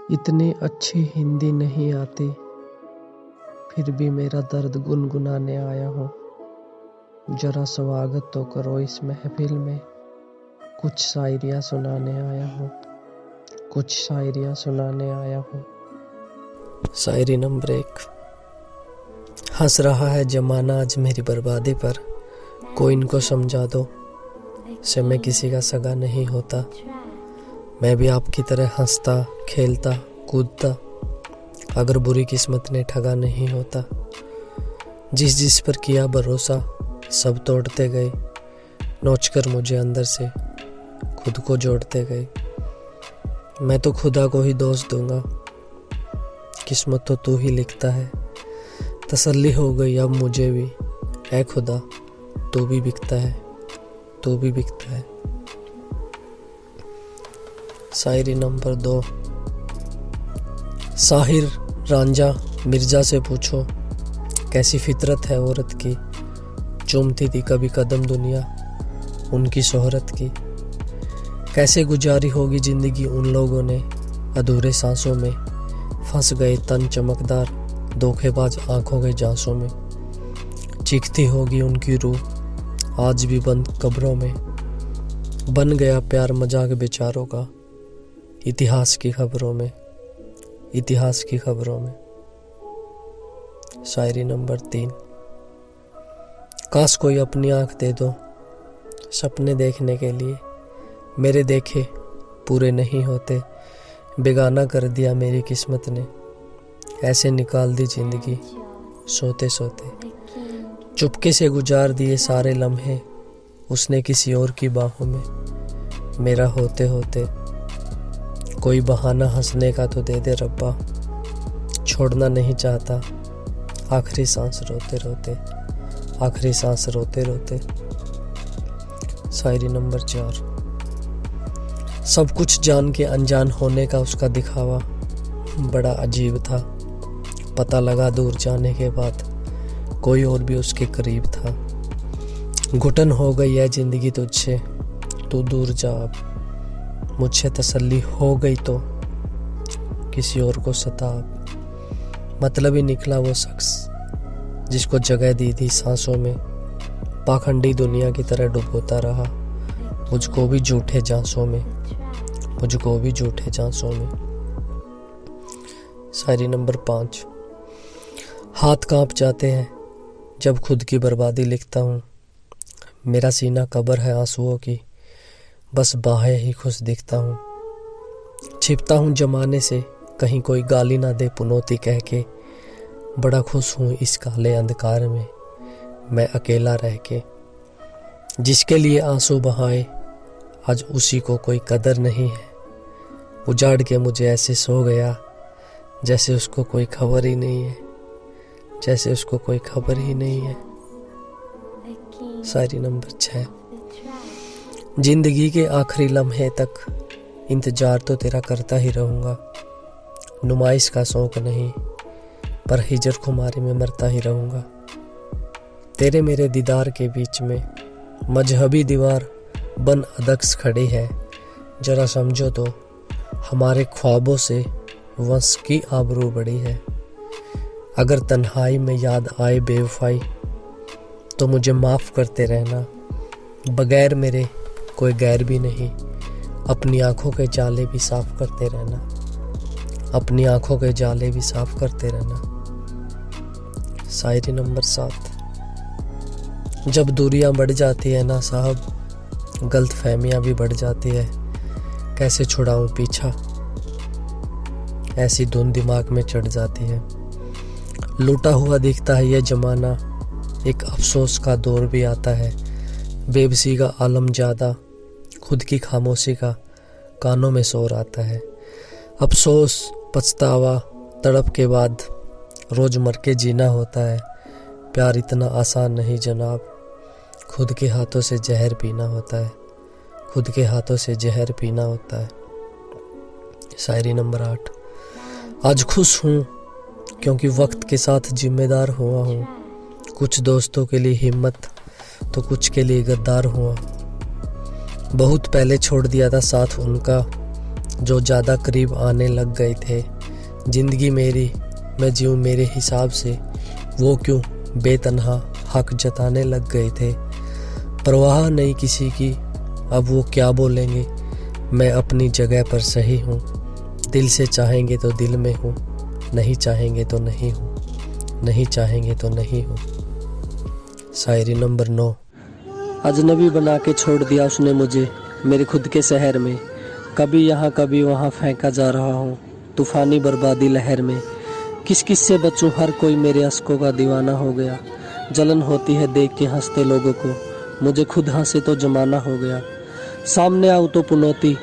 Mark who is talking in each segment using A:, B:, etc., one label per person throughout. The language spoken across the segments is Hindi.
A: इतनी अच्छी हिंदी नहीं आती, फिर भी मेरा दर्द गुनगुनाने आया हूँ। जरा स्वागत तो करो इस महफिल में, कुछ शायरियाँ सुनाने आया हूँ, कुछ शायरियाँ सुनाने आया हूँ। शायरी नंबर 1। हंस रहा है जमाना आज मेरी बर्बादी पर, कोई इनको समझा दो से मैं किसी का सगा नहीं होता। मैं भी आपकी तरह हंसता खेलता कूदता, अगर बुरी किस्मत ने ठगा नहीं होता। जिस जिस पर किया भरोसा सब तोड़ते गए, नोचकर मुझे अंदर से खुद को जोड़ते गए। मैं तो खुदा को ही दोष दूंगा, किस्मत तो तू ही लिखता है। तसल्ली हो गई अब मुझे भी, ऐ खुदा तू भी बिकता है, तू भी बिकता है। शायरी नंबर 2। साहिर रांझा मिर्जा से पूछो, कैसी फितरत है औरत की, चूमती थी कभी कदम दुनिया उनकी शोहरत की। कैसे गुजारी होगी जिंदगी उन लोगों ने, अधूरे सांसों में फंस गए तन चमकदार, धोखेबाज आंखों के जांसों में। चीखती होगी उनकी रूह आज भी बंद कब्रों में, बन गया प्यार मजाक बेचारों का इतिहास की खबरों में, इतिहास की खबरों में। शायरी नंबर 3। काश कोई अपनी आंख दे दो सपने देखने के लिए, मेरे देखे पूरे नहीं होते, बेगाना कर दिया मेरी किस्मत ने, ऐसे निकाल दी जिंदगी सोते सोते। चुपके से गुजार दिए सारे लम्हे उसने किसी और की बाहों में, मेरा होते होते। कोई बहाना हंसने का तो दे दे रब्बा, छोड़ना नहीं चाहता आखिरी सांस रोते रोते, आखिरी सांस रोते रोते। शायरी नंबर 4। सब कुछ जान के अनजान होने का उसका दिखावा बड़ा अजीब था, पता लगा दूर जाने के बाद कोई और भी उसके करीब था। घुटन हो गई है जिंदगी तुझसे, तू दूर जा अब, मुझसे तसल्ली हो गई तो किसी और को सता अब। मतलब ही निकला वो शख्स जिसको जगह दी थी सांसों में, पाखंडी दुनिया की तरह डुबोता रहा मुझको भी झूठे जांसों में, मुझको भी झूठे जांसों में। शायरी नंबर 5। हाथ कांप जाते हैं जब खुद की बर्बादी लिखता हूँ, मेरा सीना कब्र है आंसुओं की, बस बाहें ही खुश दिखता हूँ। छिपता हूँ जमाने से कहीं कोई गाली ना दे पुनौती कह के, बड़ा खुश हूँ इस काले अंधकार में मैं अकेला रह के। जिसके लिए आंसू बहाए आज उसी को कोई कदर नहीं है, उजाड़ के मुझे ऐसे सो गया जैसे उसको कोई खबर ही नहीं है, जैसे उसको कोई खबर ही नहीं है। शायरी नंबर 6। जिंदगी के आखिरी लम्हे तक इंतजार तो तेरा करता ही रहूँगा, नुमाइश का शौक नहीं पर हिजर खुमारी में मरता ही रहूँगा। तेरे मेरे दीदार के बीच में मजहबी दीवार बन अदक्स खड़ी है, जरा समझो तो हमारे ख्वाबों से वंश की आबरू बड़ी है। अगर तन्हाई में याद आए बेवफाई तो मुझे माफ़ करते रहना, बगैर मेरे कोई गैर भी नहीं, अपनी आंखों के जाले भी साफ करते रहना, अपनी आंखों के जाले भी साफ करते रहना। शायरी नंबर 7। जब दूरियां बढ़ जाती है ना साहब, गलतफहमियां भी बढ़ जाती है, कैसे छुड़ाऊं पीछा, ऐसी धुन दिमाग में चढ़ जाती है। लूटा हुआ दिखता है ये जमाना, एक अफसोस का दौर भी आता है, बेबसी का आलम ज़्यादा, खुद की खामोशी का कानों में शोर आता है। अफसोस पछतावा तड़प के बाद रोज मर के जीना होता है, प्यार इतना आसान नहीं जनाब, खुद के हाथों से जहर पीना होता है, खुद के हाथों से जहर पीना होता है। शायरी नंबर 8। आज खुश हूँ क्योंकि वक्त के साथ जिम्मेदार हुआ हूँ, कुछ दोस्तों के लिए हिम्मत तो कुछ के लिए गद्दार हुआ। बहुत पहले छोड़ दिया था साथ उनका, जो ज़्यादा करीब आने लग गए थे। जिंदगी मेरी, मैं जीऊँ मेरे हिसाब से, वो क्यों बेतनहा हक जताने लग गए थे। परवाह नहीं किसी की, अब वो क्या बोलेंगे, मैं अपनी जगह पर सही हूँ। दिल से चाहेंगे तो दिल में हूँ, नहीं चाहेंगे तो नहीं हूँ, नहीं चाहेंगे तो नहीं हूँ। शायरी नंबर 9। अजनबी बना के छोड़ दिया उसने मुझे मेरे खुद के शहर में। कभी यहाँ कभी वहाँ फेंका जा रहा हूँ तूफानी बर्बादी लहर में। किस किस से बचूं, हर कोई मेरे अश्कों का दीवाना हो गया। जलन होती है देख के हंसते लोगों को, मुझे खुद हंसे तो जमाना हो गया। सामने आऊँ तो पुनौती,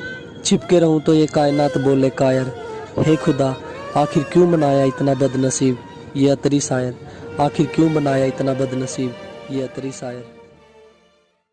A: छिपके रहूँ तो ये कायनात बोले कायर। हे खुदा आखिर क्यों बनाया इतना बदनसीब ये अतरी शायर, आखिर क्यों बनाया इतना बदनसीब ये अतरी शायर।